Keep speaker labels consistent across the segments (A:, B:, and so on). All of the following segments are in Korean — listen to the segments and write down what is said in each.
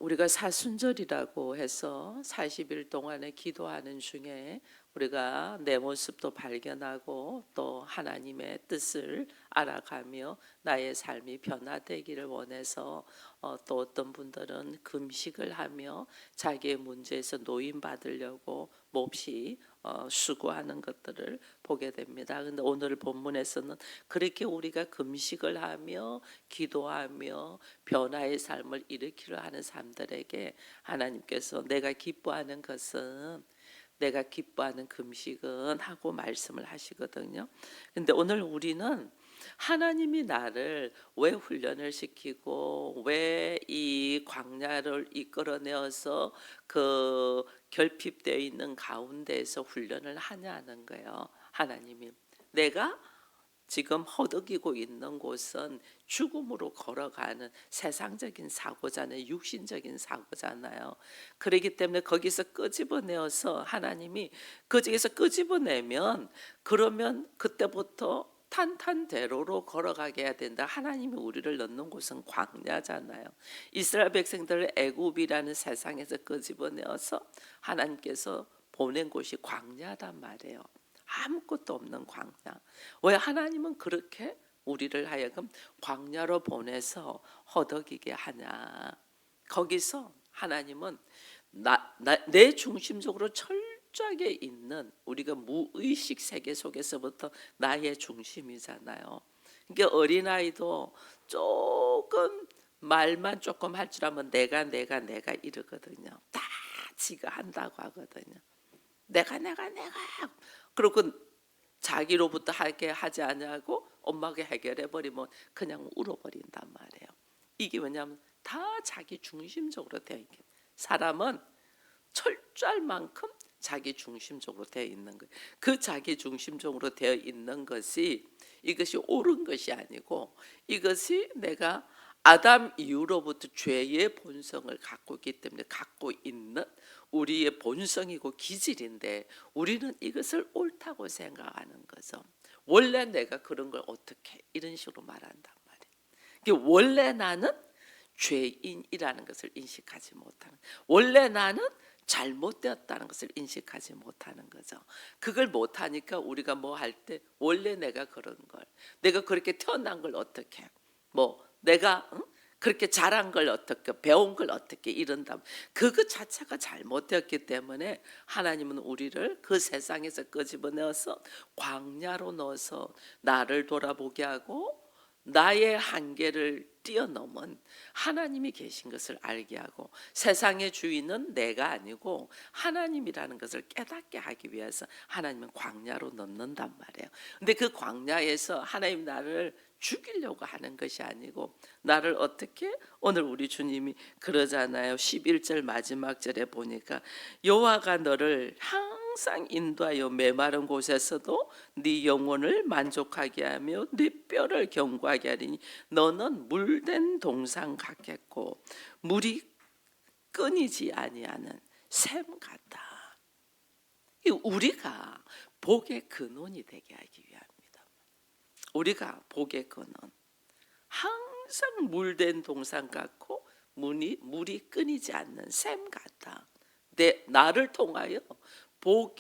A: 우리가 사순절이라고 해서 40일 동안에 기도하는 중에 우리가 내 모습도 발견하고 또 하나님의 뜻을 알아가며 나의 삶이 변화되기를 원해서 또 어떤 분들은 금식을 하며 자기의 문제에서 노인받으려고 몹시 수고하는 것들을 보게 됩니다. 근데 오늘 본문에서는 그렇게 우리가 금식을 하며 기도하며 변화의 삶을 일으키려 하는 사람들에게 하나님께서 내가 기뻐하는 것은 내가 기뻐하는 금식은 하고 말씀을 하시거든요. 근데 오늘 우리는 하나님이 나를 왜 훈련을 시키고 왜 이 광야를 이끌어내어서 그 결핍되어 있는 가운데에서 훈련을 하냐는 거예요. 하나님이 내가 지금 허덕이고 있는 곳은 죽음으로 걸어가는 세상적인 사고잖아요. 육신적인 사고잖아요. 그렇기 때문에 거기서 끄집어내어서 하나님이 거기서 끄집어내면 그러면 그때부터 탄탄대로로 걸어가게 해야 된다. 하나님이 우리를 넣는 곳은 광야잖아요. 이스라엘 백성들을 애굽이라는 세상에서 끄집어내어서 하나님께서 보낸 곳이 광야단 말이에요. 아무것도 없는 광야. 왜 하나님은 그렇게 우리를 하여금 광야로 보내서 허덕이게 하냐. 거기서 하나님은 내 중심적으로 철저하게 있는 우리가 무의식 세계 속에서부터 나의 중심이잖아요. 그러니까 어린아이도 조금 말만 조금 할 줄 알면 내가 이러거든요. 다 지가 한다고 하거든요. 내가 그리고 자기로부터 하게 하지 않냐고 엄마가 해결해 버리면 그냥 울어버린단 말이에요. 이게 왜냐하면 다 자기 중심적으로 되어 있게 사람은 철저할 만큼 자기 중심적으로 되어 있는 거예요. 그 자기 중심적으로 되어 있는 것이 이것이 옳은 것이 아니고 이것이 내가 아담 이후로부터 죄의 본성을 갖고 있기 때문에 갖고 있는 우리의 본성이고 기질인데 우리는 이것을 옳다고 생각하는 거죠. 원래 내가 그런 걸 어떻게 이런 식으로 말한단 말이에요. 원래 나는 죄인이라는 것을 인식하지 못하는, 원래 나는 잘못되었다는 것을 인식하지 못하는 거죠. 그걸 못하니까 우리가 뭐 할 때 원래 내가 그런 걸, 내가 그렇게 태어난 걸 어떻게, 뭐 내가 그렇게 잘한 걸 어떻게, 배운 걸 어떻게 이런다. 그것 자체가 잘못되었기 때문에 하나님은 우리를 그 세상에서 끄집어내어서 광야로 넣어서 나를 돌아보게 하고 나의 한계를 뛰어넘은 하나님이 계신 것을 알게 하고 세상의 주인은 내가 아니고 하나님이라는 것을 깨닫게 하기 위해서 하나님은 광야로 넣는단 말이에요. 근데 그 광야에서 하나님 나를 죽이려고 하는 것이 아니고 나를 어떻게, 오늘 우리 주님이 그러잖아요. 11절 마지막 절에 보니까 여호와가 너를 항상 인도하여 메마른 곳에서도 네 영혼을 만족하게 하며 네 뼈를 견고하게 하리니 너는 물된 동상 같겠고 물이 끊이지 아니하는 샘 같다. 우리가 복의 근원이 되게 하기 위함이다. 우리가 복의 근원, 항상 물된 동상 같고 물이 끊이지 않는 샘 같다. 나를 통하여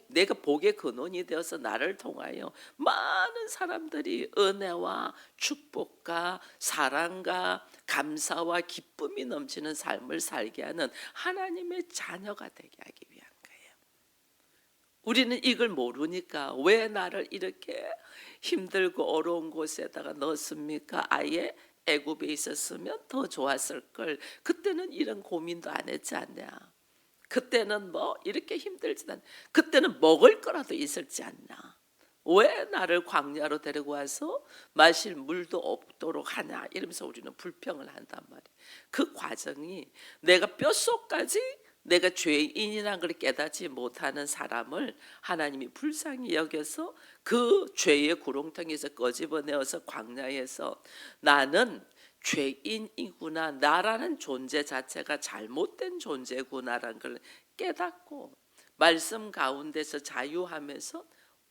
A: 내가 복의 근원이 되어서 나를 통하여 많은 사람들이 은혜와 축복과 사랑과 감사와 기쁨이 넘치는 삶을 살게 하는 하나님의 자녀가 되게 하기 위한 거예요. 우리는 이걸 모르니까 왜 나를 이렇게 힘들고 어려운 곳에다가 넣었습니까? 아예 애굽에 있었으면 더 좋았을 걸. 그때는 이런 고민도 안 했지 않냐. 그때는 뭐 이렇게 힘들지 않. 그때는 먹을 거라도 있었지 않나. 왜 나를 광야로 데리고 와서 마실 물도 없도록 하냐 이러면서 우리는 불평을 한단 말이에요. 그 과정이 내가 뼛속까지 내가 죄인이라는 걸 깨닫지 못하는 사람을 하나님이 불쌍히 여겨서 그 죄의 구렁텅이에서 꺼집어내어서 광야에서 나는 죄인이구나, 나라는 존재 자체가 잘못된 존재구나라는 걸 깨닫고 말씀 가운데서 자유하면서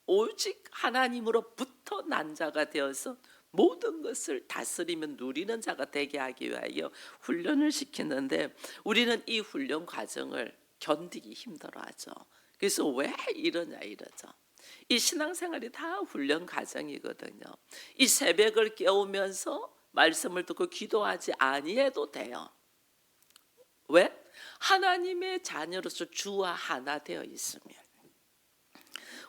A: 오직 하나님으로부터 난 자가 되어서 모든 것을 다스리며 누리는 자가 되게 하기 위하여 훈련을 시키는데 우리는 이 훈련 과정을 견디기 힘들어하죠. 그래서 왜 이러냐 이러죠. 이 신앙생활이 다 훈련 과정이거든요. 이 새벽을 깨우면서 말씀을 듣고 기도하지 아니해도 돼요. 왜? 하나님의 자녀로서 주와 하나 되어 있으면.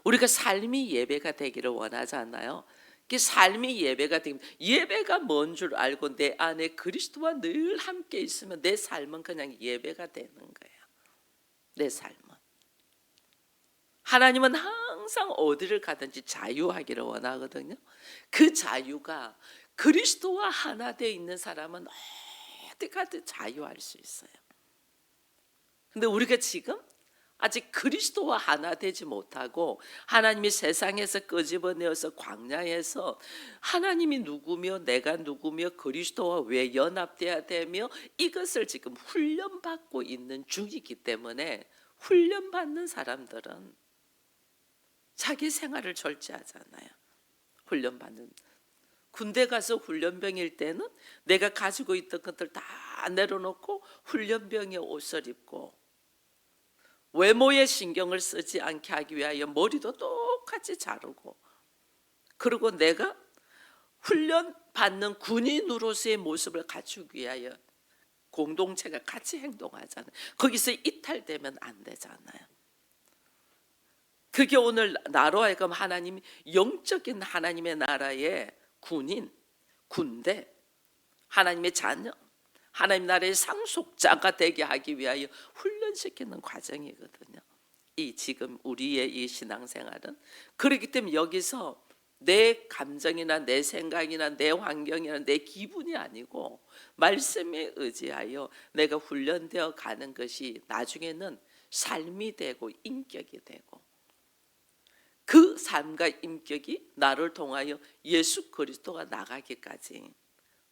A: 우리가 삶이 예배가 되기를 원하지 않나요? 그 삶이 예배가 되면 예배가 뭔 줄 알고 내 안에 그리스도와 늘 함께 있으면 내 삶은 그냥 예배가 되는 거예요. 내 삶은. 하나님은 항상 어디를 가든지 자유하기를 원하거든요. 그 자유가 그리스도와 하나 되어 있는 사람은 어디 가든 자유할 수 있어요. 근데 우리가 지금 아직 그리스도와 하나 되지 못하고 하나님이 세상에서 끄집어내어서 광야에서 하나님이 누구며 내가 누구며 그리스도와 왜 연합돼야 되며 이것을 지금 훈련받고 있는 중이기 때문에 훈련받는 사람들은 자기 생활을 절제하지 않아요. 훈련받는 군대 가서 훈련병일 때는 내가 가지고 있던 것들 다 내려놓고 훈련병의 옷을 입고 외모에 신경을 쓰지 않게 하기 위하여 머리도 똑같이 자르고 그리고 내가 훈련받는 군인으로서의 모습을 갖추기 위하여 공동체가 같이 행동하잖아요. 거기서 이탈되면 안 되잖아요. 그게 오늘 나로 하여금 하나님이 영적인 하나님의 나라의 군인, 군대, 하나님의 자녀, 하나님 나라의 상속자가 되게 하기 위하여 훈련시키는 과정이거든요. 이 지금 우리의 이 신앙생활은 그렇기 때문에 여기서 내 감정이나 내 생각이나 내 환경이나 내 기분이 아니고 말씀에 의지하여 내가 훈련되어 가는 것이 나중에는 삶이 되고 인격이 되고 그 삶과 인격이 나를 통하여 예수 그리스도가 나가기까지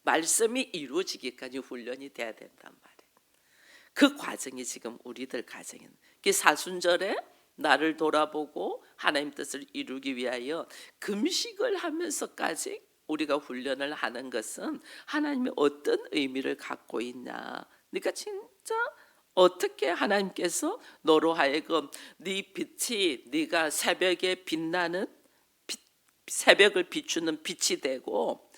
A: 말씀이 이루어지기까지 훈련이 돼야 된단 말이에요. 그 과정이 지금 우리들 과정입니다. 그 사순절에 나를 돌아보고 하나님 뜻을 이루기 위하여 금식을 하면서까지 우리가 훈련을 하는 것은 하나님이 어떤 의미를 갖고 있냐. 그러니까 진짜 어떻게 하나님께서 너로 하여금 네 빛이 네가 새벽에 빛나는 새벽을 비추는 빛이 되고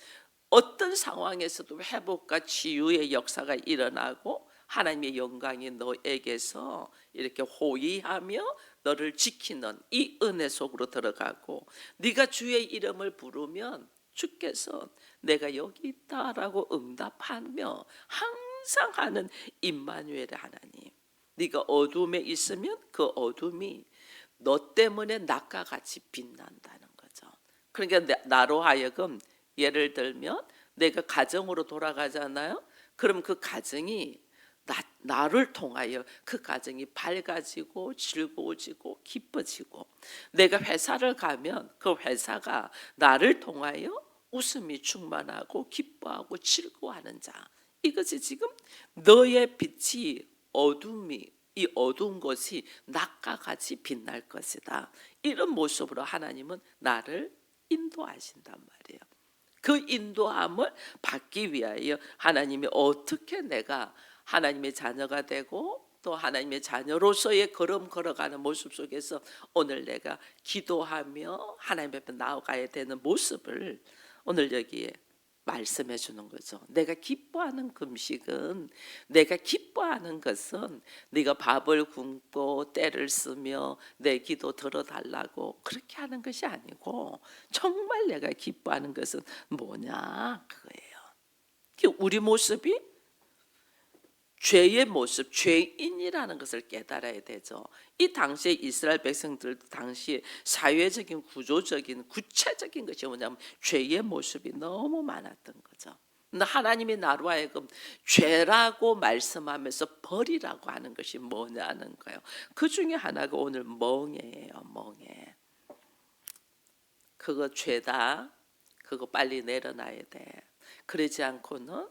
A: 어떤 상황에서도 회복과 치유의 역사가 일어나고 하나님의 영광이 너에게서 이렇게 호위하며 너를 지키는 이 은혜 속으로 들어가고 네가 주의 이름을 부르면 주께서 내가 여기 있다라고 응답하며 항상 하는 임마누엘의 하나님. 네가 어둠에 있으면 그 어둠이 너 때문에 낮과 같이 빛난다는 거죠. 그러니까 나로 하여금 예를 들면 내가 가정으로 돌아가잖아요. 그럼 그 가정이 나를 통하여 그 가정이 밝아지고 즐거워지고 기뻐지고 내가 회사를 가면 그 회사가 나를 통하여 웃음이 충만하고 기뻐하고 즐거워하는 자. 이것이 지금 너의 빛이 어둠이 이 어두운 것이 낮과 같이 빛날 것이다. 이런 모습으로 하나님은 나를 인도하신단 말이에요. 그 인도함을 받기 위하여 하나님이 어떻게 내가 하나님의 자녀가 되고 또 하나님의 자녀로서의 걸음 걸어가는 모습 속에서 오늘 내가 기도하며 하나님 앞에 나아가야 되는 모습을 오늘 여기에 말씀해 주는 거죠. 내가 기뻐하는 금식은 내가 기뻐하는 것은 네가 밥을 굶고 때를 쓰며 내 기도 들어달라고 그렇게 하는 것이 아니고 정말 내가 기뻐하는 것은 뭐냐 그거예요. 우리 모습이 죄의 모습, 죄인이라는 것을 깨달아야 되죠. 이 당시에 이스라엘 백성들도 당시에 사회적인 구조적인 구체적인 것이 뭐냐면 죄의 모습이 너무 많았던 거죠. 근데 하나님이 나로 하여금 죄라고 말씀하면서 벌이라고 하는 것이 뭐냐는 거예요. 그 중에 하나가 오늘 멍해예요. 멍해. 그거 죄다. 그거 빨리 내려놔야 돼. 그러지 않고는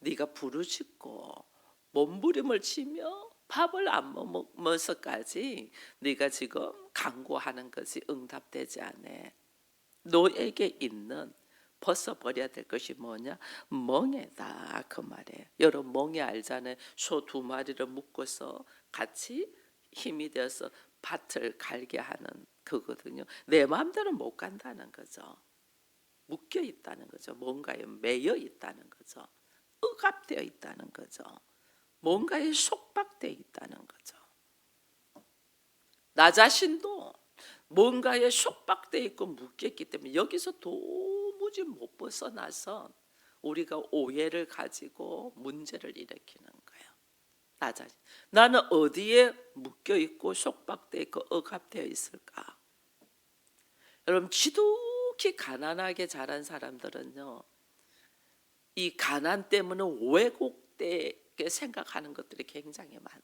A: 네가 부르짖고 몸부림을 치며 밥을 안 먹으면서까지 네가 지금 간구하는 것이 응답되지 않아. 너에게 있는 벗어버려야 될 것이 뭐냐? 멍에다 그 말이에요. 여러분 멍에 알잖아요. 소 2마리를 묶어서 같이 힘이 되어서 밭을 갈게 하는 그거거든요. 내 마음대로 못 간다는 거죠. 묶여 있다는 거죠. 뭔가에 매여 있다는 거죠. 억압되어 있다는 거죠. 뭔가에 속박되어 있다는 거죠. 나 자신도 뭔가에 속박되어 있고 묶였기 때문에 여기서 도무지 못 벗어나서 우리가 오해를 가지고 문제를 일으키는 거예요. 나 자신. 나는 어디에 묶여 있고 속박되어 있고 억압되어 있을까? 여러분 지독히 가난하게 자란 사람들은요. 이 가난 때문에 왜곡되게 생각하는 것들이 굉장히 많아요.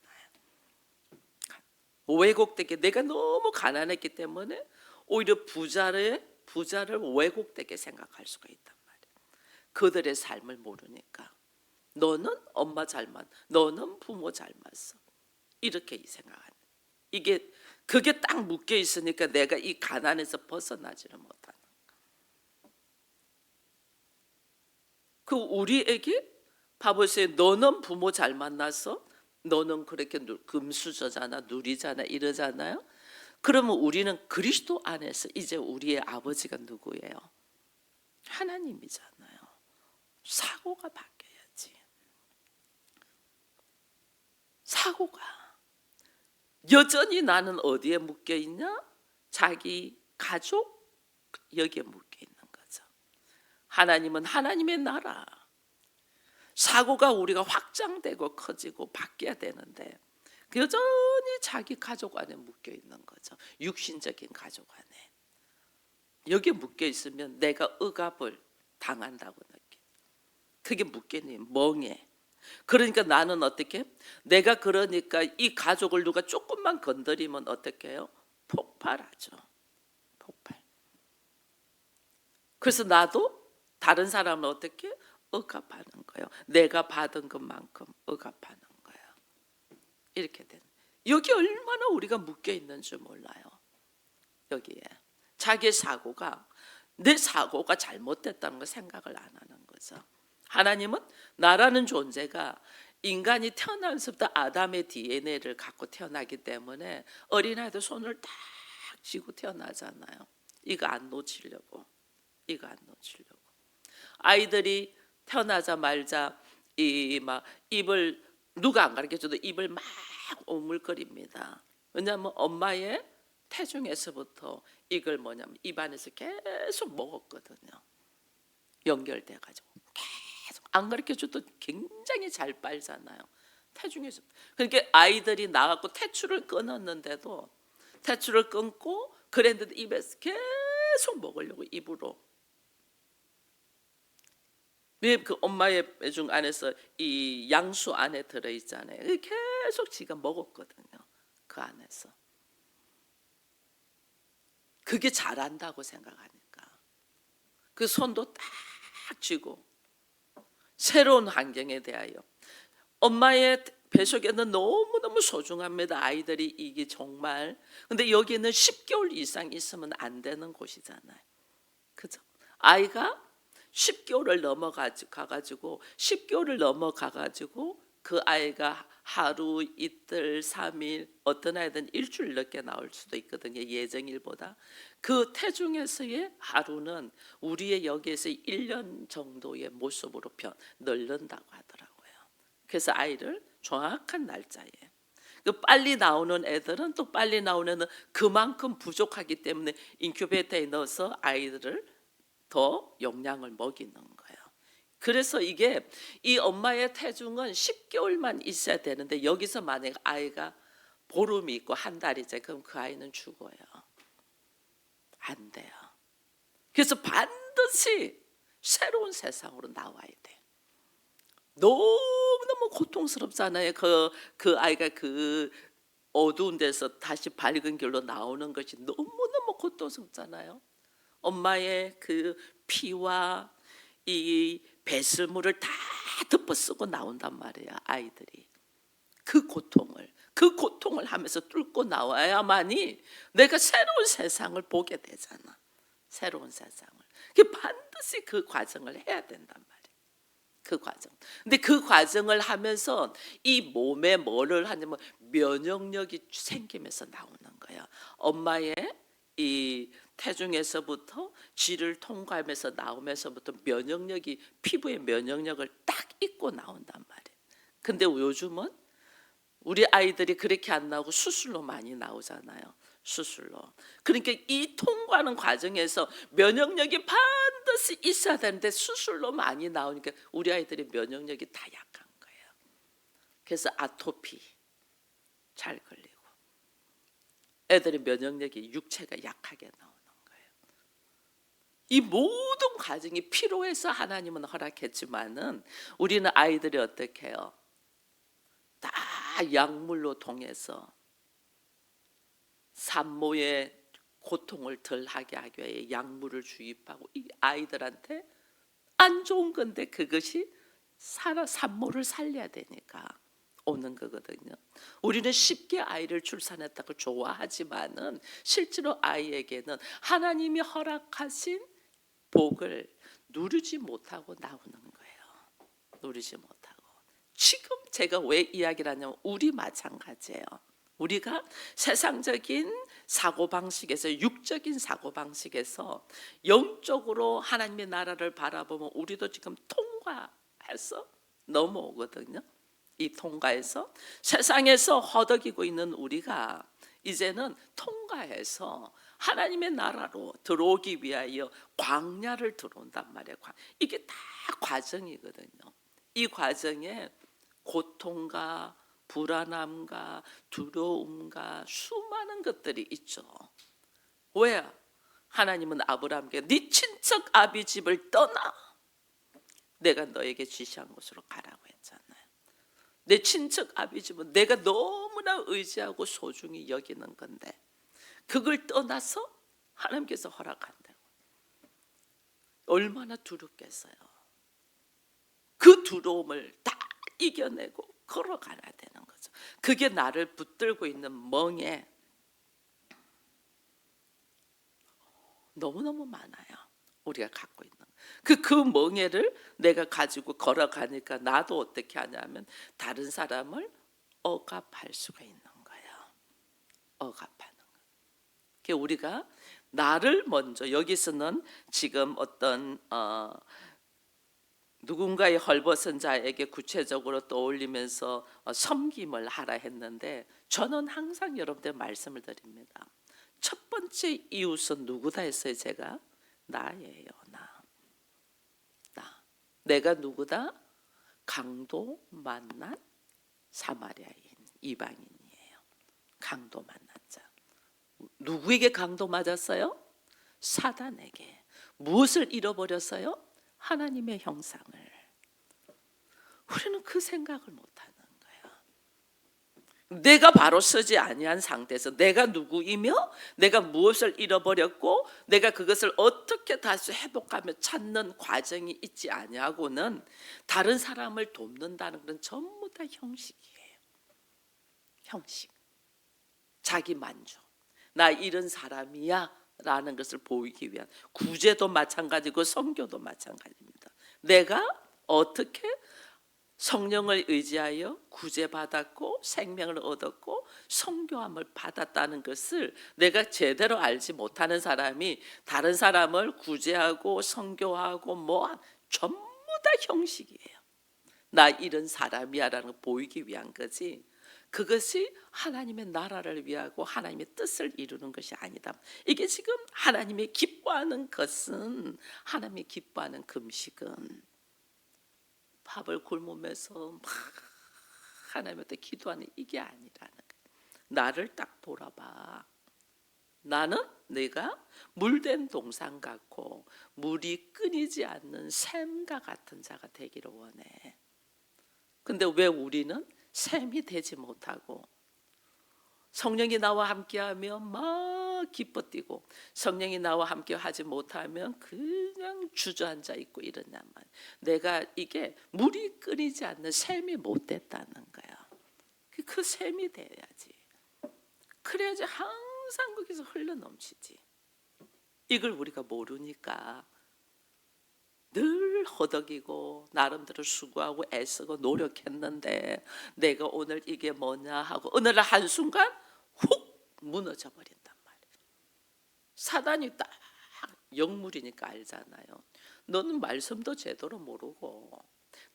A: 왜곡되게 내가 너무 가난했기 때문에 오히려 부자를 왜곡되게 생각할 수가 있단 말이에요. 그들의 삶을 모르니까 너는 엄마 잘만, 너는 부모 잘맞어 이렇게 생각하는. 이게 그게 딱 묶여 있으니까 내가 이 가난에서 벗어나지를 못하는. 그 우리에게 봐보세요. 너는 부모 잘 만나서 너는 그렇게 금수저잖아, 누리잖아 이러잖아요. 그러면 우리는 그리스도 안에서 이제 우리의 아버지가 누구예요? 하나님이잖아요. 사고가 바뀌어야지. 사고가. 여전히 나는 어디에 묶여 있냐? 자기 가족 여기에 묶여 있는 거죠. 하나님은 하나님의 나라. 사고가 우리가 확장되고 커지고 바뀌어야 되는데 여전히 자기 가족 안에 묶여 있는 거죠. 육신적인 가족 안에. 여기에 묶여 있으면 내가 억압을 당한다고 느껴. 그게 묶여 있는 멍해. 그러니까 나는 어떻게? 내가 그러니까 이 가족을 누가 조금만 건드리면 어떻게 해요? 폭발하죠. 폭발. 그래서 나도 다른 사람을 어떻게? 억압하는 거예요. 내가 받은 것만큼 억압하는 거예요. 이렇게 되는. 여기 얼마나 우리가 묶여 있는 줄 몰라요. 여기에 자기의 사고가 내 사고가 잘못됐다는 걸 생각을 안 하는 거죠. 하나님은 나라는 존재가 인간이 태어나면서부터 아담의 DNA를 갖고 태어나기 때문에 어린아이도 손을 딱 쥐고 태어나잖아요. 이거 안 놓치려고. 이거 안 놓치려고. 아이들이 태어나자마자 이 막 입을 누가 안 가르쳐줘도 입을 막 오물거립니다. 왜냐하면 엄마의 태중에서부터 이걸 뭐냐면 입안에서 계속 먹었거든요. 연결돼 가지고 계속 안 가르쳐줘도 굉장히 잘 빨잖아요. 태중에서. 그러니까 아이들이 나가고 태출을 끊었는데도 태출을 끊고 그랬는데 입에서 계속 먹으려고 입으로. 왜 그 엄마의 배중 안에서 이 양수 안에 들어 있잖아요. 계속 지가 먹었거든요. 그 안에서. 그게 잘한다고 생각하니까. 그 손도 딱 쥐고 새로운 환경에 대하여 엄마의 뱃속에는 너무너무 소중합니다. 아이들이 이게 정말. 근데 여기는 10개월 이상 있으면 안 되는 곳이잖아요. 그죠? 아이가 10개월을 넘어가가지고 10개월을 넘어가가지고 그 아이가 하루, 이틀, 3일 어떤 아이들은 일주일 늦게 나올 수도 있거든요. 예정일보다. 그 태중에서의 하루는 우리의 여기에서 1년 정도의 모습으로 널른다고 하더라고요. 그래서 아이를 정확한 날짜에 그 빨리 나오는 애들은 또 빨리 나오는 애는 그만큼 부족하기 때문에 인큐베이터에 넣어서 아이들을 더 영양을 먹이는 거예요. 그래서 이게 이 엄마의 태중은 10개월만 있어야 되는데 여기서 만약 아이가 보름이 있고 한 달이죠. 그럼 그 아이는 죽어요. 안 돼요. 그래서 반드시 새로운 세상으로 나와야 돼. 너무너무 고통스럽잖아요. 그 아이가 그 어두운 데서 다시 밝은 길로 나오는 것이 너무너무 고통스럽잖아요. 엄마의 그 피와 이 배설물을 다 덮어쓰고 나온단 말이에요. 아이들이 그 고통을 하면서 뚫고 나와야만이 내가 새로운 세상을 보게 되잖아. 새로운 세상을. 반드시 그 과정을 해야 된단 말이에요. 그 과정. 근데 그 과정을 하면서 이 몸에 뭐를 하냐면 면역력이 생기면서 나오는 거예요. 엄마의 이 태중에서부터 쥐를 통과하면서 나오면서부터 면역력이 피부의 면역력을 딱 입고 나온단 말이에요. 근데 요즘은 우리 아이들이 그렇게 안 나오고 수술로 많이 나오잖아요. 수술로. 그러니까 이 통과하는 과정에서 면역력이 반드시 있어야 되는데 수술로 많이 나오니까 우리 아이들이 면역력이 다 약한 거예요. 그래서 아토피 잘 걸리고 애들의 면역력이 육체가 약하게 나오는 거예요. 이 모든 과정이 필요해서 하나님은 허락했지만은 우리는 아이들이 어떻게 해요? 다 약물로 통해서 산모의 고통을 덜하게 하기 위해 약물을 주입하고 이 아이들한테 안 좋은 건데 그것이 산모를 살려야 되니까 오는 거거든요. 우리는 쉽게 아이를 출산했다고 좋아하지만은 실제로 아이에게는 하나님이 허락하신 복을 누리지 못하고 나오는 거예요. 누리지 못하고. 지금 제가 왜 이야기를 하냐면 우리 마찬가지예요. 우리가 세상적인 사고방식에서 육적인 사고방식에서 영적으로 하나님의 나라를 바라보면 우리도 지금 통과해서 넘어오거든요. 이 통과해서 세상에서 허덕이고 있는 우리가 이제는 통과해서 하나님의 나라로 들어오기 위하여 광야를 들어온단 말이에요. 이게 다 과정이거든요. 이 과정에 고통과 불안함과 두려움과 수많은 것들이 있죠. 왜? 하나님은 아브라함에게 네 친척 아비 집을 떠나 내가 너에게 지시한 곳으로 가라고 했잖아요. 내 친척 아비 집은 내가 너무나 의지하고 소중히 여기는 건데 그걸 떠나서 하나님께서 허락한다고. 얼마나 두렵겠어요. 그 두려움을 다 이겨내고 걸어가야 되는 거죠. 그게 나를 붙들고 있는 멍에 너무너무 많아요. 우리가 갖고 있는 그 멍에를 내가 가지고 걸어가니까 나도 어떻게 하냐면 다른 사람을 억압할 수가 있는 거예요. 억압하는 거. 우리가 나를 먼저 여기서는 지금 어떤 누군가의 헐벗은 자에게 구체적으로 떠올리면서 섬김을 하라 했는데 저는 항상 여러분들 말씀을 드립니다. 첫 번째 이웃은 누구다 했어요 제가? 나예요. 나. 내가 누구다? 강도 만난 사마리아인 이방인이에요. 강도 만난 자. 누구에게 강도 맞았어요? 사단에게. 무엇을 잃어버렸어요? 하나님의 형상을. 우리는 그 생각을 못하는 거예요. 내가 바로 서지 아니한 상태에서 내가 누구이며 내가 무엇을 잃어버렸고 내가 그것을 어떻게 다시 회복하며 찾는 과정이 있지 아니하고는 다른 사람을 돕는다는 건 전부 다 형식이에요. 형식. 자기 만족. 나 이런 사람이야 라는 것을 보이기 위한 구제도 마찬가지고 성교도 마찬가지입니다. 내가 어떻게 성령을 의지하여 구제받았고 생명을 얻었고 성교함을 받았다는 것을 내가 제대로 알지 못하는 사람이 다른 사람을 구제하고 성교하고 전부 다 형식이에요. 나 이런 사람이야 라는 걸 보이기 위한 거지 그것이 하나님의 나라를 위하고 하나님의 뜻을 이루는 것이 아니다. 이게 지금 하나님이 기뻐하는 것은 하나님이 기뻐하는 금식은 밥을 굶으면서 막 하나님한테 기도하는 이게 아니라는 거예요. 나를 딱 돌아봐. 나는 내가 물된 동상 같고 물이 끊이지 않는 샘과 같은 자가 되기를 원해. 근데 왜 우리는 샘이 되지 못하고 성령이 나와 함께하며 막 기뻐 뛰고 성령이 나와 함께하지 못하면 그냥 주저앉아 있고 이러냐면 내가 이게 물이 끊이지 않는 샘이 못 됐다는 거야. 그 샘이 돼야지. 그래야지 항상 거기서 흘러넘치지. 이걸 우리가 모르니까 늘 허덕이고 나름대로 수고하고 애쓰고 노력했는데 내가 오늘 이게 뭐냐 하고 어느 날 한순간 훅 무너져 버린단 말이에요. 사단이 딱 영물이니까 알잖아요. 너는 말씀도 제대로 모르고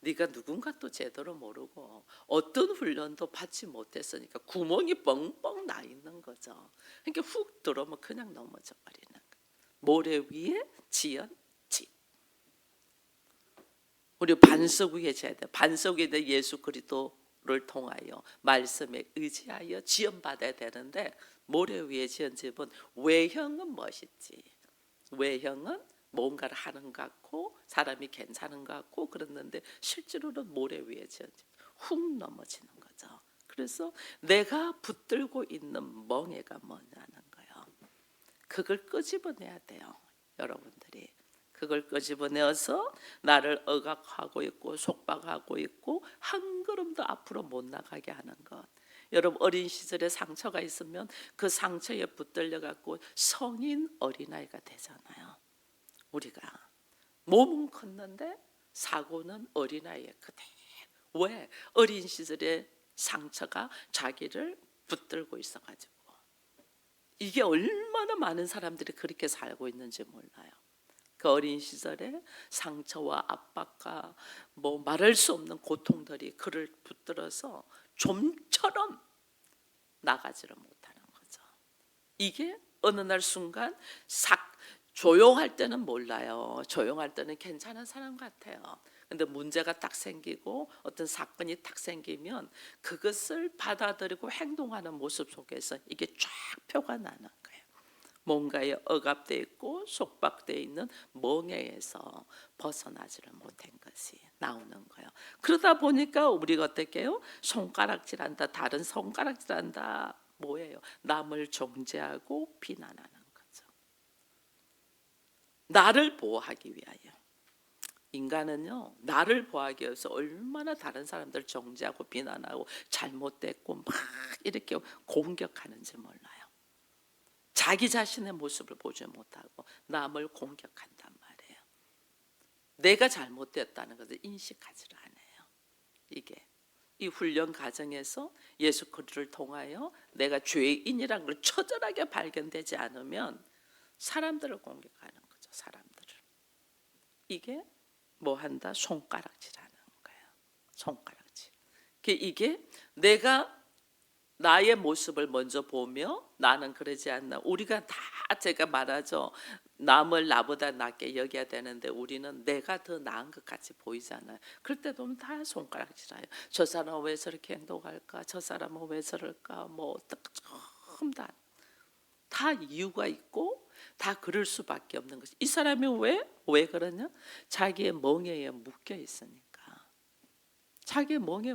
A: 네가 누군가도 제대로 모르고 어떤 훈련도 받지 못했으니까 구멍이 뻥뻥 나 있는 거죠. 그러니까 훅 들어오면 그냥 넘어져 버리는 거예요. 모래 위에 지은 집. 우리 반석 위에 져야 돼. 반석 위에 예수 그리스도를 통하여 말씀에 의지하여 지원받아야 되는데 모래 위에 지은 집은 외형은 멋있지. 외형은 뭔가를 하는 것 같고 사람이 괜찮은 것 같고 그랬는데 실제로는 모래 위에 지은 훅 넘어지는 거죠. 그래서 내가 붙들고 있는 멍에가 뭐냐는 거예요. 그걸 끄집어내야 돼요. 여러분들이. 그걸 끄집어내어서 나를 억압하고 있고 속박하고 있고 한 걸음도 앞으로 못 나가게 하는 것. 여러분 어린 시절에 상처가 있으면 그 상처에 붙들려 갖고 성인 어린아이가 되잖아요. 우리가 몸은 컸는데 사고는 어린아이에 그대로. 왜? 어린 시절에 상처가 자기를 붙들고 있어가지고. 이게 얼마나 많은 사람들이 그렇게 살고 있는지 몰라요. 그 어린 시절에 상처와 압박과 뭐 말할 수 없는 고통들이 그를 붙들어서 좀처럼 나가지를 못하는 거죠. 이게 어느 날 순간 조용할 때는 몰라요. 조용할 때는 괜찮은 사람 같아요. 근데 문제가 딱 생기고 어떤 사건이 딱 생기면 그것을 받아들이고 행동하는 모습 속에서 이게 쫙 표가 나는 거예요. 뭔가에 억압되어 있고 속박되어 있는 멍에에서 벗어나지를 못한 것이 나오는 거예요. 그러다 보니까 우리가 어떻게 해요? 손가락질한다, 다른 손가락질한다. 뭐예요? 남을 정죄하고 비난하는 거죠. 나를 보호하기 위하여. 인간은요, 나를 보호하기 위해서 얼마나 다른 사람들 정죄하고 비난하고 잘못됐고 막 이렇게 공격하는지 몰라요. 자기 자신의 모습을 보지 못하고 남을 공격한단 말이에요. 내가 잘못됐다는 것을 인식하지를 않아요. 이게 이 훈련 과정에서 예수 그리스도를 통하여 내가 죄인이라는 걸 처절하게 발견되지 않으면 사람들을 공격하는 거죠. 사람들을. 이게 뭐 한다? 손가락질하는 거예요. 손가락질. 이게 내가 나의 모습을 먼저 보며 나는 그러지 않나. 우리가 다 제가 말하죠. 남을 나보다 낫게 여겨야 되는데 우리는 내가 더 나은 것 같이 보이잖아요. 그럴 때 보면 다 손가락질해요. 저 사람은 왜 저렇게 행동할까? 저 사람은 왜 저럴까? 뭐 전부 다 이유가 있고 다 그럴 수밖에 없는 것이. 이 사람이 왜 그러냐? 자기의 멍에에 묶여 있으니까. 자기의 멍에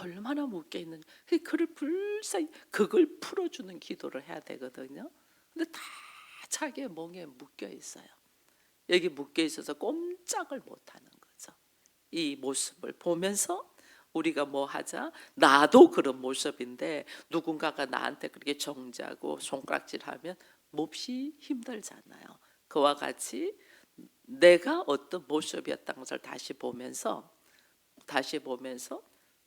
A: 얼마나 묶여 있는지 그를 불쌍히 그걸 풀어주는 기도를 해야 되거든요. 근데 다 자기의 멍에 묶여 있어요. 여기 묶여 있어서 꼼짝을 못하는 거죠. 이 모습을 보면서 우리가 뭐 하자? 나도 그런 모습인데 누군가가 나한테 그렇게 정죄하고 손가락질하면 몹시 힘들잖아요. 그와 같이 내가 어떤 모습이었다는 것을 다시 보면서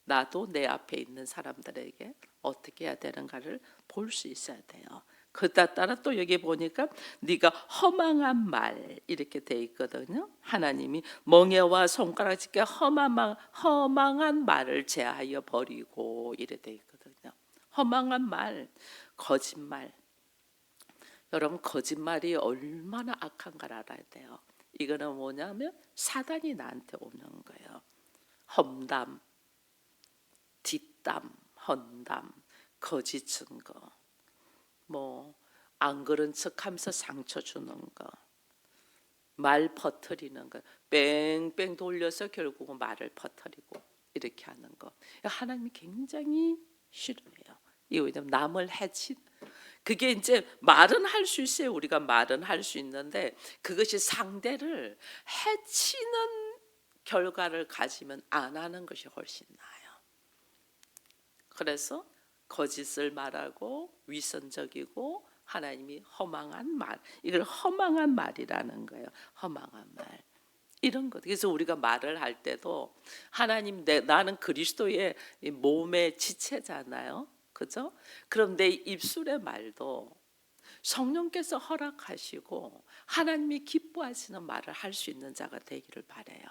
A: 나도 내 앞에 있는 사람들에게 어떻게 해야 되는가를 볼 수 있어야 돼요. 그다 따라 또 여기 보니까 네가 허망한 말 이렇게 돼 있거든요. 하나님이 멍에와 손가락질과 허망한 말을 제하여 버리고 이래 돼 있거든요. 허망한 말, 거짓말. 여러분 거짓말이 얼마나 악한가를 알아야 돼요. 이거는 뭐냐면 사단이 나한테 오는 거예요. 험담, 뒷담, 헌담, 거짓 증거, 뭐 안 그런 척하면서 상처 주는 거, 말 퍼뜨리는 거, 뺑뺑 돌려서 결국은 말을 퍼뜨리고 이렇게 하는 거. 하나님이 굉장히 싫어해요. 이 왜냐면 남을 해치. 그게 이제 말은 할 수 있어요. 우리가 말은 할 수 있는데 그것이 상대를 해치는 결과를 가지면 안 하는 것이 훨씬 나아요. 그래서 거짓을 말하고 위선적이고 하나님이 허망한 말, 이걸 허망한 말이라는 거예요. 허망한 말. 이런 것. 그래서 우리가 말을 할 때도 하나님, 나는 그리스도의 이 몸의 지체잖아요. 그죠? 그럼 내 입술의 말도 성령께서 허락하시고 하나님이 기뻐하시는 말을 할 수 있는 자가 되기를 바라요.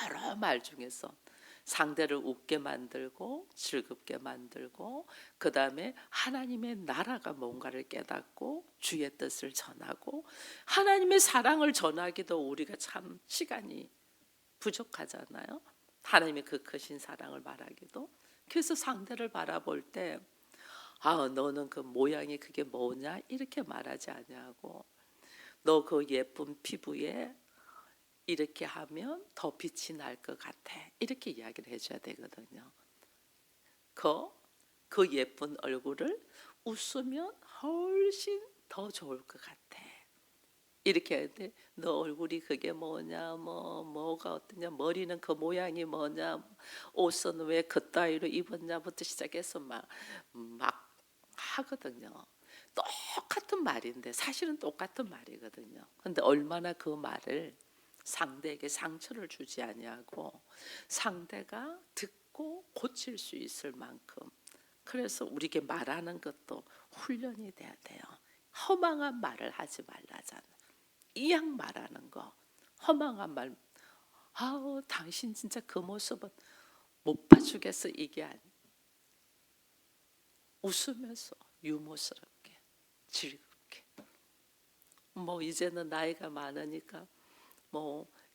A: 여러 말 중에서 상대를 웃게 만들고 즐겁게 만들고, 그 다음에 하나님의 나라가 뭔가를 깨닫고 주의 뜻을 전하고, 하나님의 사랑을 전하기도 우리가 참 시간이 부족하잖아요. 하나님의 그 크신 사랑을 말하기도. 그래서 상대를 바라볼 때 너는 그 모양이 그게 뭐냐 이렇게 말하지 아니하고, 너 그 예쁜 피부에 이렇게 하면 더 빛이 날 것 같아 이렇게 이야기를 해줘야 되거든요. 그 예쁜 얼굴을 웃으면 훨씬 더 좋을 것 같아 이렇게 하는데, 너 얼굴이 그게 뭐냐, 뭐가 어떠냐, 머리는 그 모양이 뭐냐, 옷은 왜 그따위로 입었냐부터 시작해서 막 하거든요. 똑같은 말인데 사실은 똑같은 말이거든요. 근데 얼마나 그 말을 상대에게 상처를 주지 아니하고 상대가 듣고 고칠 수 있을 만큼, 그래서 우리에게 말하는 것도 훈련이 돼야 돼요. 허망한 말을 하지 말라잖아. 이양 말하는 거, 허망한 말. 당신 진짜 그 모습은 못 봐주겠어. 이게 아니. 웃으면서 유머스럽게 즐겁게. 이제는 나이가 많으니까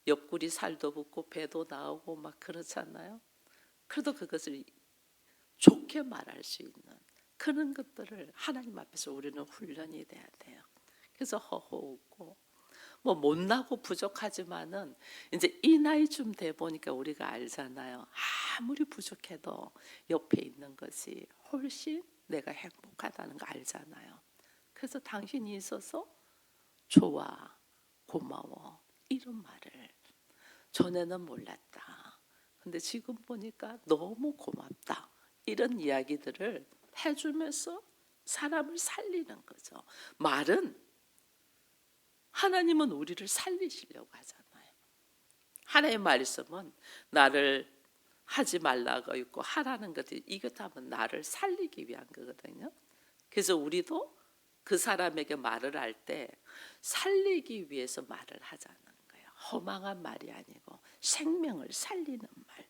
A: 옆구리 살도 붙고 배도 나오고 막 그렇잖아요. 그래도 그것을 좋게 말할 수 있는 그런 것들을 하나님 앞에서 우리는 훈련이 돼야 돼요. 그래서 허허 웃고 못나고 부족하지만은 이제 이 나이쯤 돼 보니까 우리가 알잖아요. 아무리 부족해도 옆에 있는 것이 훨씬 내가 행복하다는 거 알잖아요. 그래서 당신이 있어서 좋아, 고마워 이런 말을 전에는 몰랐다. 근데 지금 보니까 너무 고맙다. 이런 이야기들을 해주면서 사람을 살리는 거죠. 말은, 하나님은 우리를 살리시려고 하잖아요. 하나님의 말씀은 나를 하지 말라고 있고 하라는 것이, 이것 하면 나를 살리기 위한 거거든요. 그래서 우리도 그 사람에게 말을 할 때 살리기 위해서 말을 하자는 거예요. 허망한 말이 아니고 생명을 살리는 말.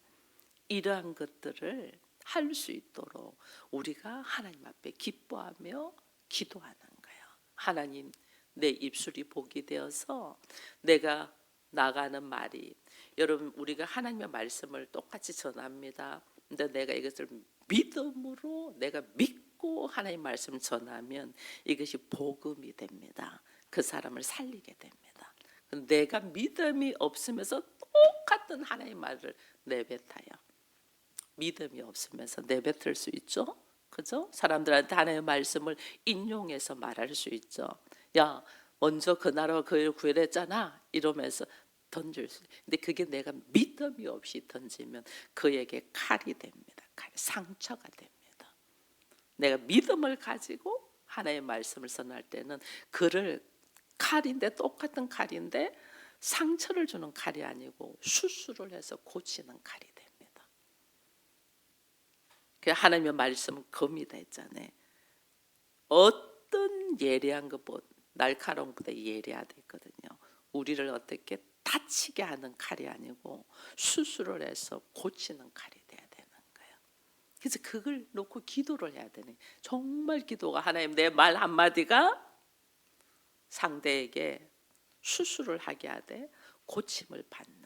A: 이러한 것들을 할 수 있도록 우리가 하나님 앞에 기뻐하며 기도하는 거예요. 하나님, 내 입술이 복이 되어서 내가 나가는 말이, 여러분 우리가 하나님의 말씀을 똑같이 전합니다. 근데 내가 이것을 믿음으로 내가 믿고 하나님의 말씀을 전하면 이것이 복음이 됩니다. 그 사람을 살리게 됩니다. 내가 믿음이 없으면서 똑같은 하나님의 말을 내뱉어요. 믿음이 없으면서 내뱉을 수 있죠. 그죠? 사람들한테 하나님의 말씀을 인용해서 말할 수 있죠. 야, 먼저 그 나라와 그 일을 구해냈잖아 이러면서 던질 수. 근데 그게 내가 믿음이 없이 던지면 그에게 칼이 됩니다. 상처가 됩니다. 내가 믿음을 가지고 하나님의 말씀을 전할 때는 그를, 칼인데 똑같은 칼인데 상처를 주는 칼이 아니고 수술을 해서 고치는 칼이 됩니다. 하나님의 말씀은 검이다 했잖아요. 어떤 예리한 것보다, 날카로운 것보다 예리하다 했거든요. 우리를 어떻게 다치게 하는 칼이 아니고 수술을 해서 고치는 칼이 돼야 되는 거예요. 그래서 그걸 놓고 기도를 해야 되는, 정말 기도가, 하나님 내 말 한마디가 상대에게 수술을 하게 하되 고침을 받는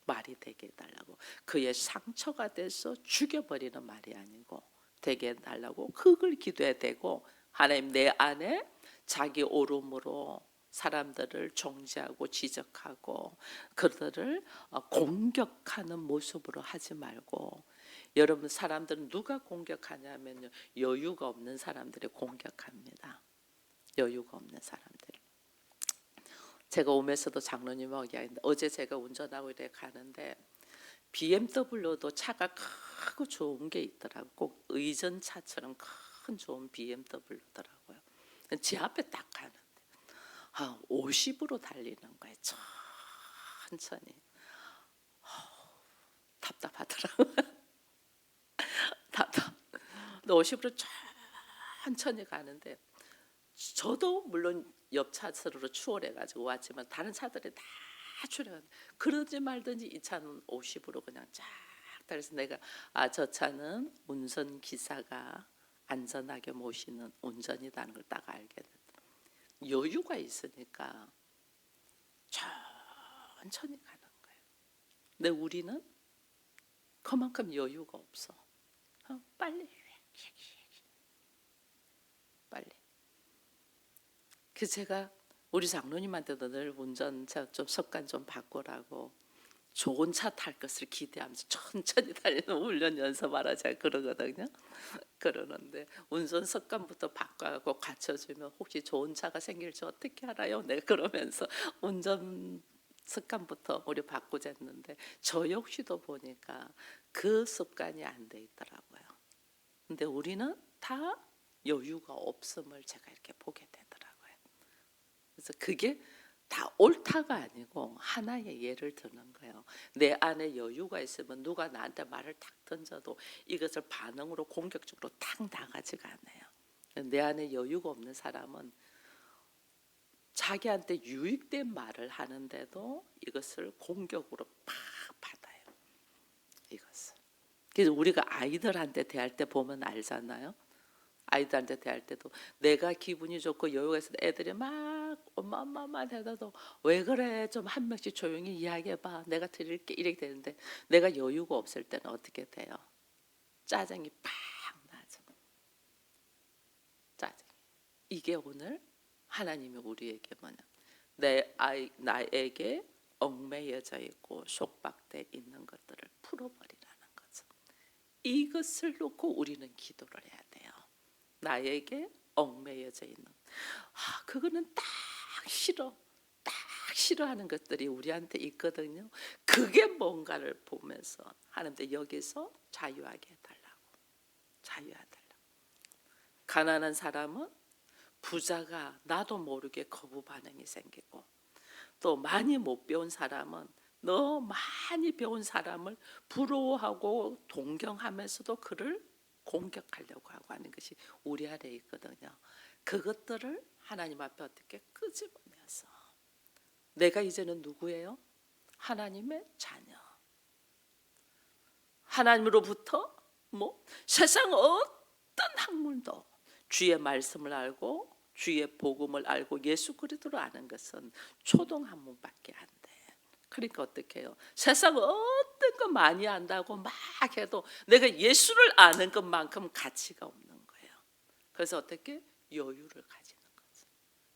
A: 말이 되게 해달라고. 그의 상처가 돼서 죽여버리는 말이 아니고 되게 해달라고 그걸 기도해야 되고, 하나님 내 안에 자기 오름으로 사람들을 정죄하고 지적하고 그들을 공격하는 모습으로 하지 말고. 여러분, 사람들은 누가 공격하냐면요, 여유가 없는 사람들이 공격합니다. 여유가 없는 사람들. 제가 오면서도 장로님하고 이야기했는데, 어제 제가 운전하고 이렇게 가는데 BMW도 차가 크고 좋은 게 있더라고. 꼭 의전차처럼 큰 좋은 BMW더라고요. 제 앞에 딱 가는데 50으로 달리는 거예요. 천천히. 답답하더라고요. 답답. 50으로 천천히 가는데 저도 물론 옆 차선으로 추월해가지고 왔지만 다른 차들이 다 추월해. 그러지 말든지 이 차는 50으로 그냥 쫙 달려서 내가 저 차는 운전기사가 안전하게 모시는 운전이라는 걸 딱 알게 됐다. 여유가 있으니까 천천히 가는 거예요. 근데 우리는 그만큼 여유가 없어. 빨리 빨리. 그 제가 우리 장로님한테도 늘 운전 좀 습관 좀 바꾸라고 좋은 차 탈 것을 기대하면서 천천히 달리는 훈련 연습하라 제가 그러거든요. 그러는데 운전 습관부터 바꿔갖고 갖춰주면 혹시 좋은 차가 생길지 어떻게 알아요? 내가 그러면서 운전 습관부터 우리 바꾸자 했는데 저 역시도 보니까 그 습관이 안 돼 있더라고요. 근데 우리는 다 여유가 없음을 제가 이렇게 보게 되더라고요. 그래서 그게 다 옳다가 아니고 하나의 예를 드는 거예요. 내 안에 여유가 있으면 누가 나한테 말을 탁 던져도 이것을 반응으로 공격적으로 탁 나가지가 않아요. 내 안에 여유가 없는 사람은 자기한테 유익된 말을 하는데도 이것을 공격으로 팍 받아요. 이것을. 그래서 우리가 아이들한테 대할 때 보면 알잖아요. 아이들한테 대할 때도 내가 기분이 좋고 여유가 있을 때 애들이 막 엄마 해도 왜 그래 좀 한 명씩 조용히 이야기해봐 내가 들을게 이렇게 되는데 내가 여유가 없을 때는 어떻게 돼요? 짜증이 팍 나죠. 짜증. 이게 오늘 하나님이 우리에게 뭐냐 나에게 얽매여져 있고 속박돼 있는 것들을 풀어버리라는 거죠. 이것을 놓고 우리는 기도를 해야 돼요. 나에게 얽매여져 있는 그거는 딱 싫어하는 것들이 우리한테 있거든요. 그게 뭔가를 보면서 하는데 여기서 자유하게 해달라고. 자유해달라고. 가난한 사람은 부자가 나도 모르게 거부 반응이 생기고 또 많이 못 배운 사람은 너무 많이 배운 사람을 부러워하고 동경하면서도 그를 공격하려고 하고 하는 것이 우리 안에 있거든요. 그것들을 하나님 앞에 어떻게 끄집어내서 내가 이제는 누구예요? 하나님의 자녀. 하나님으로부터 세상 어떤 학문도 주의 말씀을 알고 주의 복음을 알고 예수 그리스도를 아는 것은 초등 학문밖에 안 돼. 그러니까 어떻게 해요? 세상 어떤 거 많이 안다고 막 해도 내가 예수를 아는 것만큼 가치가 없는 거예요. 그래서 어떻게? 여유를 가지는 거죠.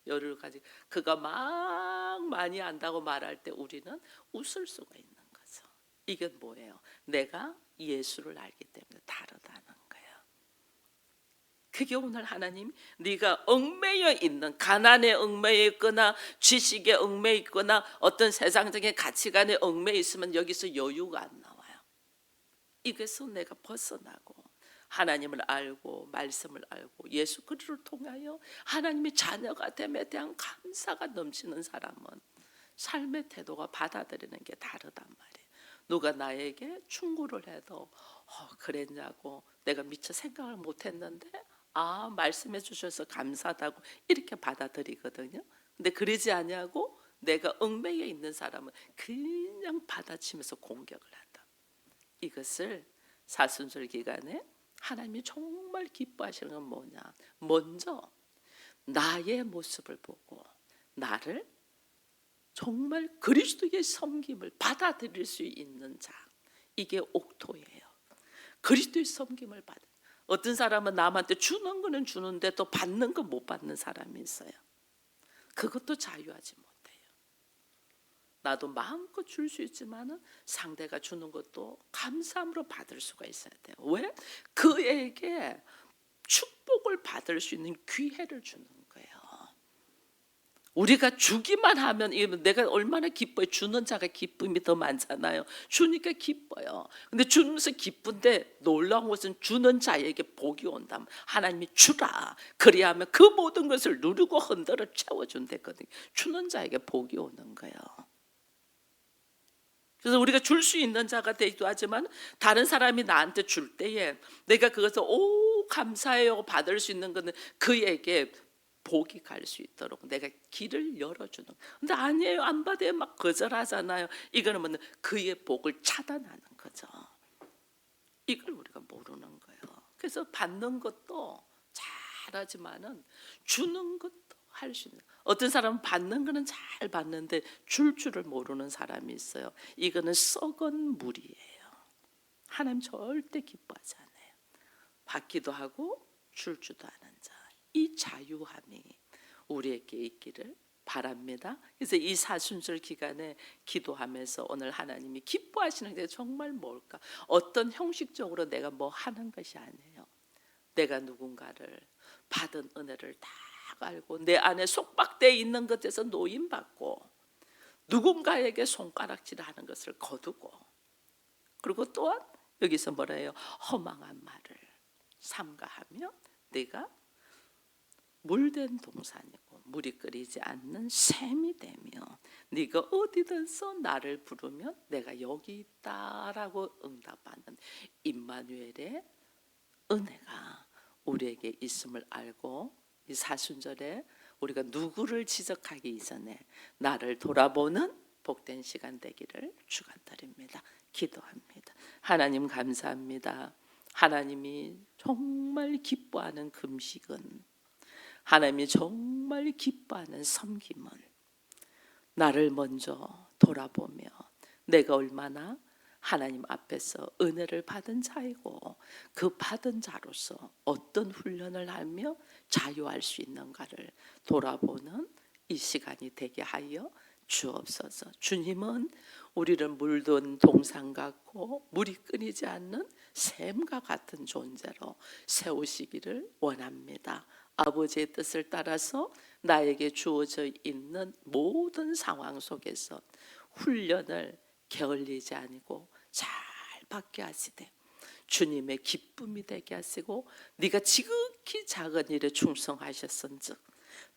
A: 여유를 가지고 그가 막 많이 안다고 말할 때 우리는 웃을 수가 있는 거죠. 이게 뭐예요? 내가 예수를 알기 때문에 다르다는 거예요. 그게 오늘 하나님 네가 얽매여 있는 가난에 얽매여 있거나 지식에 얽매여 있거나 어떤 세상적인 가치관에 얽매여 있으면 여기서 여유가 안 나와요. 이것을 내가 벗어나고 하나님을 알고 말씀을 알고 예수 그리스도를 통하여 하나님의 자녀가 됨에 대한 감사가 넘치는 사람은 삶의 태도가 받아들이는 게 다르단 말이에요. 누가 나에게 충고를 해도 그랬냐고 내가 미처 생각을 못했는데 말씀해 주셔서 감사하다고 이렇게 받아들이거든요. 근데 그러지 아니하고 내가 얽매여 있는 사람은 그냥 받아치면서 공격을 한다. 이것을 사순절 기간에 하나님이 정말 기뻐하시는 건 뭐냐? 먼저 나의 모습을 보고 나를 정말 그리스도의 섬김을 받아들일 수 있는 자. 이게 옥토예요. 그리스도의 섬김을 받아. 어떤 사람은 남한테 주는 거는 주는데 또 받는 건 못 받는 사람이 있어요. 그것도 자유하지 못해요. 나도 마음껏 줄 수 있지만은 상대가 주는 것도 감사함으로 받을 수가 있어야 돼요. 왜? 그에게 축복을 받을 수 있는 기회를 주는 거예요. 우리가 주기만 하면 내가 얼마나 기뻐요. 주는 자가 기쁨이 더 많잖아요. 주니까 기뻐요. 근데 주면서 기쁜데 놀라운 것은 주는 자에게 복이 온다. 하나님이 주라. 그리하면 그 모든 것을 누르고 흔들어 채워준다거든요. 주는 자에게 복이 오는 거예요. 그래서 우리가 줄 수 있는 자가 되기도 하지만 다른 사람이 나한테 줄 때에 내가 그것을 오 감사해요 받을 수 있는 것은 그에게 복이 갈 수 있도록 내가 길을 열어주는. 근데 아니에요 안 받아요 막 거절하잖아요. 이거는 뭐 그의 복을 차단하는 거죠. 이걸 우리가 모르는 거예요. 그래서 받는 것도 잘하지만은 주는 것도 할 수 있는. 어떤 사람은 받는 거는 잘 받는데 줄 줄을 모르는 사람이 있어요. 이거는 썩은 물이에요. 하나님 절대 기뻐하지 않아요. 받기도 하고 줄 줄도 아는 자. 이 자유함이 우리에게 있기를 바랍니다. 그래서 이 사순절 기간에 기도하면서 오늘 하나님이 기뻐하시는 게 정말 뭘까? 어떤 형식적으로 내가 뭐 하는 것이 아니에요. 내가 누군가를 받은 은혜를 다 알고 내 안에 속박되어 있는 것에서 노임받고 누군가에게 손가락질하는 것을 거두고 그리고 또한 여기서 뭐래요? 허망한 말을 삼가하며 내가 물된 동산이고 물이 끓이지 않는 샘이 되며 네가 어디든서 나를 부르면 내가 여기 있다라고 응답하는 임마누엘의 은혜가 우리에게 있음을 알고 이 사순절에 우리가 누구를 지적하기 이전에 나를 돌아보는 복된 시간 되기를 축원드립니다. 기도합니다. 하나님 감사합니다. 하나님이 정말 기뻐하는 금식은 하나님이 정말 기뻐하는 섬김은 나를 먼저 돌아보며 내가 얼마나 하나님 앞에서 은혜를 받은 자이고 그 받은 자로서 어떤 훈련을 하며 자유할 수 있는가를 돌아보는 이 시간이 되게 하여 주옵소서. 주님은 우리를 물든 동산 같고 물이 끊이지 않는 샘과 같은 존재로 세우시기를 원합니다. 아버지의 뜻을 따라서 나에게 주어져 있는 모든 상황 속에서 훈련을 게을리지 아니고 잘 받게 하시되 주님의 기쁨이 되게 하시고 네가 지극히 작은 일에 충성하셨은즉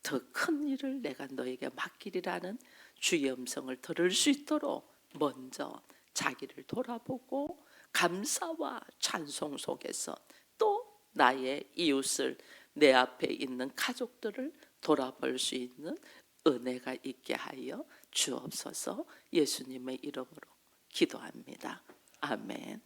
A: 더 큰 일을 내가 너에게 맡기리라는 주의 음성을 들을 수 있도록 먼저 자기를 돌아보고 감사와 찬송 속에서 또 나의 이웃을 내 앞에 있는 가족들을 돌아볼 수 있는 은혜가 있게 하여 주옵소서. 예수님의 이름으로 기도합니다. 아멘.